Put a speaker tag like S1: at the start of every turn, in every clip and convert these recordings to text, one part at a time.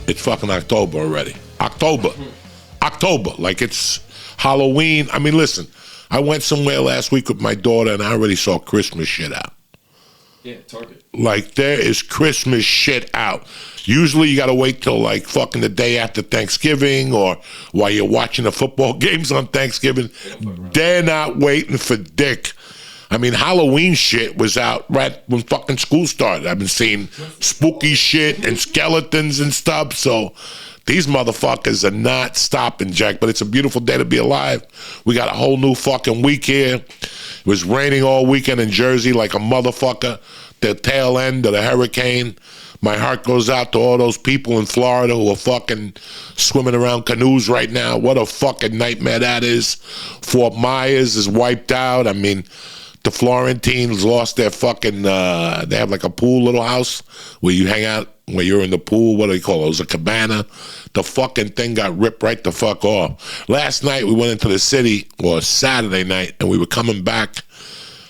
S1: It's fucking October already. October. Like it's Halloween. I mean, listen, I went somewhere last week with my daughter and I already saw Christmas shit out.
S2: Yeah, Target.
S1: Like there is Christmas shit out. Usually you gotta wait till like fucking the day after Thanksgiving or while you're watching the football games on Thanksgiving. They're not waiting for dick. I mean, Halloween shit was out right when fucking school started. I've been seeing spooky shit and skeletons and stuff. So these motherfuckers are not stopping, Jack. But it's a beautiful day to be alive. We got a whole new fucking week here. It was raining all weekend in Jersey like a motherfucker. The tail end of the hurricane. My heart goes out to all those people in Florida who are fucking swimming around canoes right now. What a fucking nightmare that is. Fort Myers is wiped out. I mean, the Florentines lost their fucking, they have like a pool little house where you hang out, where you're in the pool. What do they call it? It was a cabana. The fucking thing got ripped right the fuck off. Last night we went into the city, or Saturday night, and we were coming back,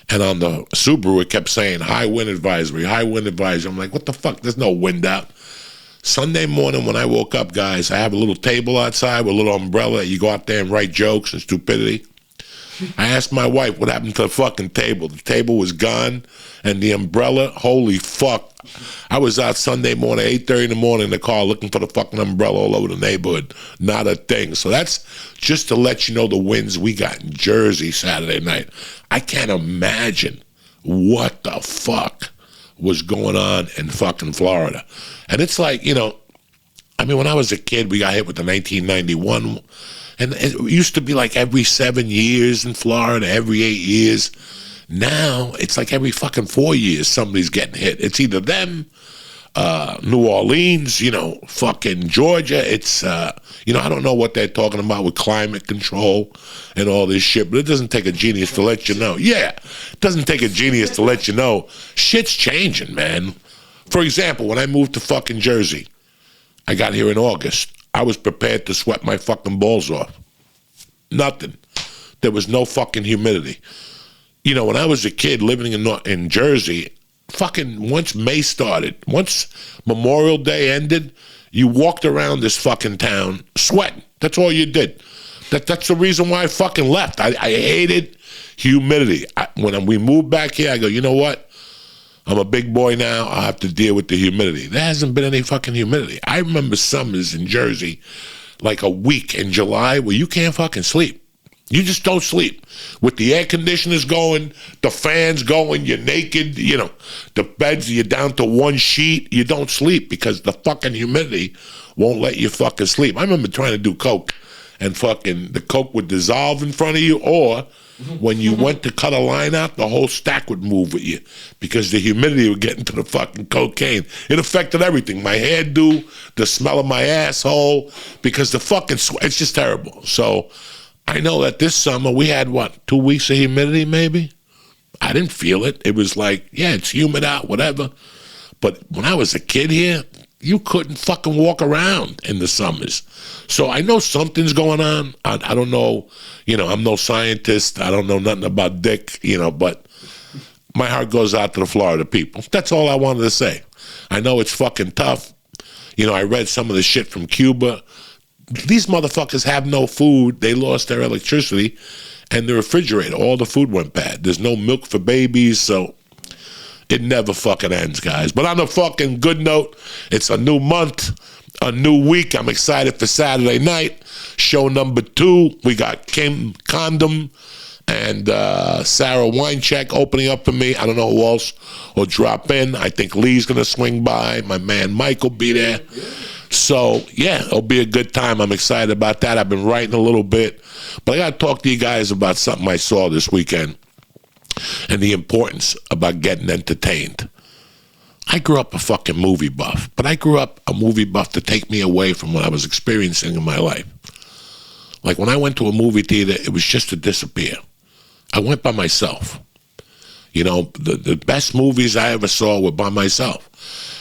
S1: and on the Subaru it kept saying high wind advisory, high wind advisory. I'm like, what the fuck? There's no wind out. Sunday morning when I woke up, guys, I have a little table outside with a little umbrella. You go out there and write jokes and stupidity. I asked my wife what happened to the fucking table. The table was gone, and the umbrella, holy fuck. I was out Sunday morning, 8:30 in the morning in the car looking for the fucking umbrella all over the neighborhood. Not a thing. So that's just to let you know the winds we got in Jersey Saturday night. I can't imagine what the fuck was going on in fucking Florida. And it's like, you know, I mean, when I was a kid, we got hit with the 1991. And it used to be like every 7 years in Florida, every 8 years. Now, it's like every fucking 4 years somebody's getting hit. It's either them, New Orleans, you know, fucking Georgia. It's, you know, I don't know what they're talking about with climate control and all this shit, but it doesn't take a genius to let you know. Yeah, it doesn't take a genius to let you know. Shit's changing, man. For example, when I moved to fucking Jersey, I got here in August. I was prepared to sweat my fucking balls off. Nothing. There was no fucking humidity. You know, when I was a kid living in Jersey, fucking once May started, once Memorial Day ended, you walked around this fucking town sweating. That's all you did. That's the reason why I fucking left. I hated humidity. When we moved back here, I go, you know what? I'm a big boy now. I have to deal with the humidity. There hasn't been any fucking humidity. I remember summers in Jersey, like a week in July, where you can't fucking sleep. You just don't sleep. With the air conditioners going, the fans going, you're naked, you know, the beds, you're down to one sheet. You don't sleep because the fucking humidity won't let you fucking sleep. I remember trying to do coke, and fucking the coke would dissolve in front of you, or when you went to cut a line out, the whole stack would move with you because the humidity would get into the fucking cocaine. It affected everything. My hairdo, the smell of my asshole, because the fucking sweat, it's just terrible. So I know that this summer we had, 2 weeks of humidity maybe? I didn't feel it. It was like, yeah, it's humid out, whatever. But when I was a kid here, you couldn't fucking walk around in the summers. So I know something's going on. I don't know, you know, I'm no scientist. I don't know nothing about dick, you know, but my heart goes out to the Florida people. That's all I wanted to say. I know it's fucking tough. You know, I read some of the shit from Cuba. These motherfuckers have no food. They lost their electricity and the refrigerator. All the food went bad. There's no milk for babies, so it never fucking ends, guys. But on a fucking good note, it's a new month, a new week. I'm excited for Saturday night. Show number 2. We got Kim Condom and Sarah Winecheck opening up for me. I don't know who else will drop in. I think Lee's going to swing by. My man Mike will be there. So, yeah, it'll be a good time. I'm excited about that. I've been writing a little bit. But I got to talk to you guys about something I saw this weekend and the importance about getting entertained. I grew up a fucking movie buff, but I grew up a movie buff to take me away from what I was experiencing in my life. Like when I went to a movie theater, it was just to disappear. I went by myself. You know, the best movies I ever saw were by myself.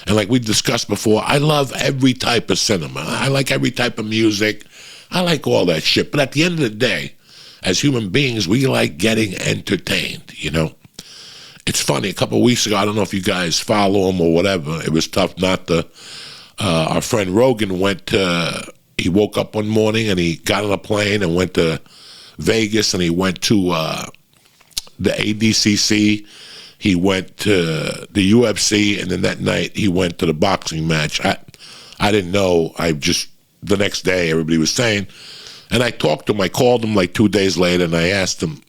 S1: And like we discussed before, I love every type of cinema. I like every type of music. I like all that shit. But at the end of the day, as human beings, we like getting entertained, you know? It's funny, a couple of weeks ago, I don't know if you guys follow him or whatever, it was tough not to our friend Rogan he woke up one morning and he got on a plane and went to Vegas, and he went to the ADCC. He went to the UFC, and then that night he went to the boxing match. I didn't know. The next day everybody was saying, and I talked to him. I called him like 2 days later, and I asked him,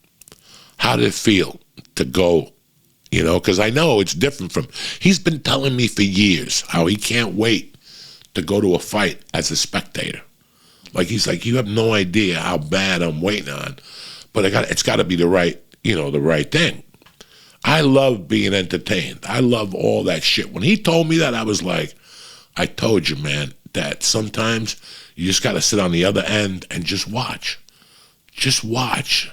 S1: how did it feel to go? You know, because I know it's different from. He's been telling me for years how he can't wait to go to a fight as a spectator. Like, he's like, you have no idea how bad I'm waiting on, but it's got to be the right thing. I love being entertained. I love all that shit. When he told me that, I was like, I told you, man, that sometimes you just got to sit on the other end and just watch. Just watch.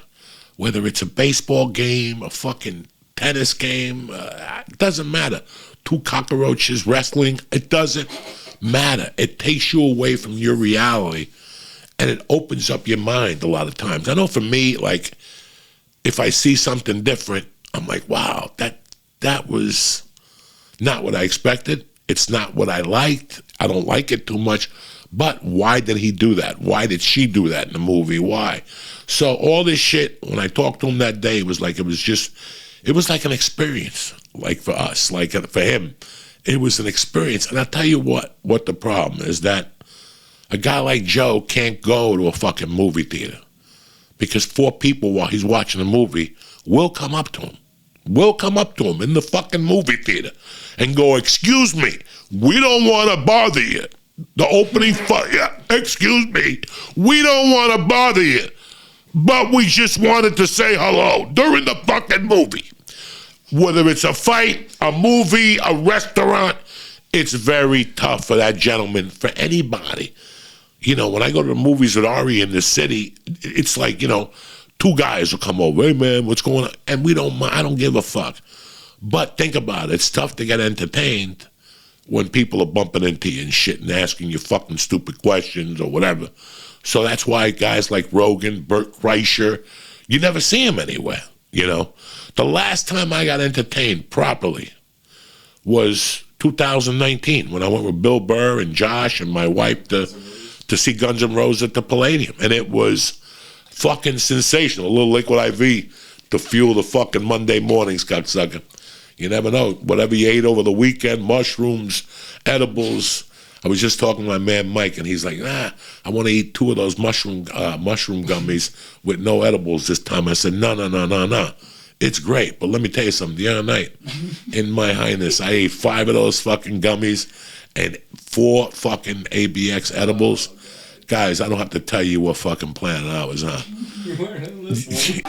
S1: Whether it's a baseball game, a fucking tennis game, it doesn't matter. 2 cockroaches wrestling, it doesn't matter. It takes you away from your reality, and it opens up your mind a lot of times. I know for me, like, if I see something different, I'm like, wow, that was not what I expected. It's not what I liked. I don't like it too much. But why did he do that? Why did she do that in the movie? Why? So all this shit, when I talked to him that day, it was like an experience, like for us, like for him. It was an experience. And I'll tell you what the problem is, that a guy like Joe can't go to a fucking movie theater because 4 people while he's watching a movie will come up to him in the fucking movie theater and go, excuse me, we don't want to bother you. The opening excuse me, we don't want to bother you, but we just wanted to say hello during the fucking movie. Whether it's a fight, a movie, a restaurant, it's very tough for that gentleman, for anybody. You know, when I go to the movies with Ari in the city, it's like, 2 guys will come over, hey man, what's going on? And I don't give a fuck. But think about it, it's tough to get entertained when people are bumping into you and shit and asking you fucking stupid questions or whatever. So that's why guys like Rogan, Bert Kreischer, you never see them anywhere, The last time I got entertained properly was 2019 when I went with Bill Burr and Josh and my wife to see Guns N' Roses at the Palladium. And it was fucking sensational. A little liquid IV to fuel the fucking Monday mornings, cocksucker. You never know. Whatever you ate over the weekend, mushrooms, edibles. I was just talking to my man Mike, and he's like, I want to eat 2 of those mushroom gummies with no edibles this time. I said, no. It's great, but let me tell you something. The other night, in my highness, I ate 5 of those fucking gummies and 4 fucking ABX edibles. Guys, I don't have to tell you what fucking planet I was on.
S2: You weren't listening.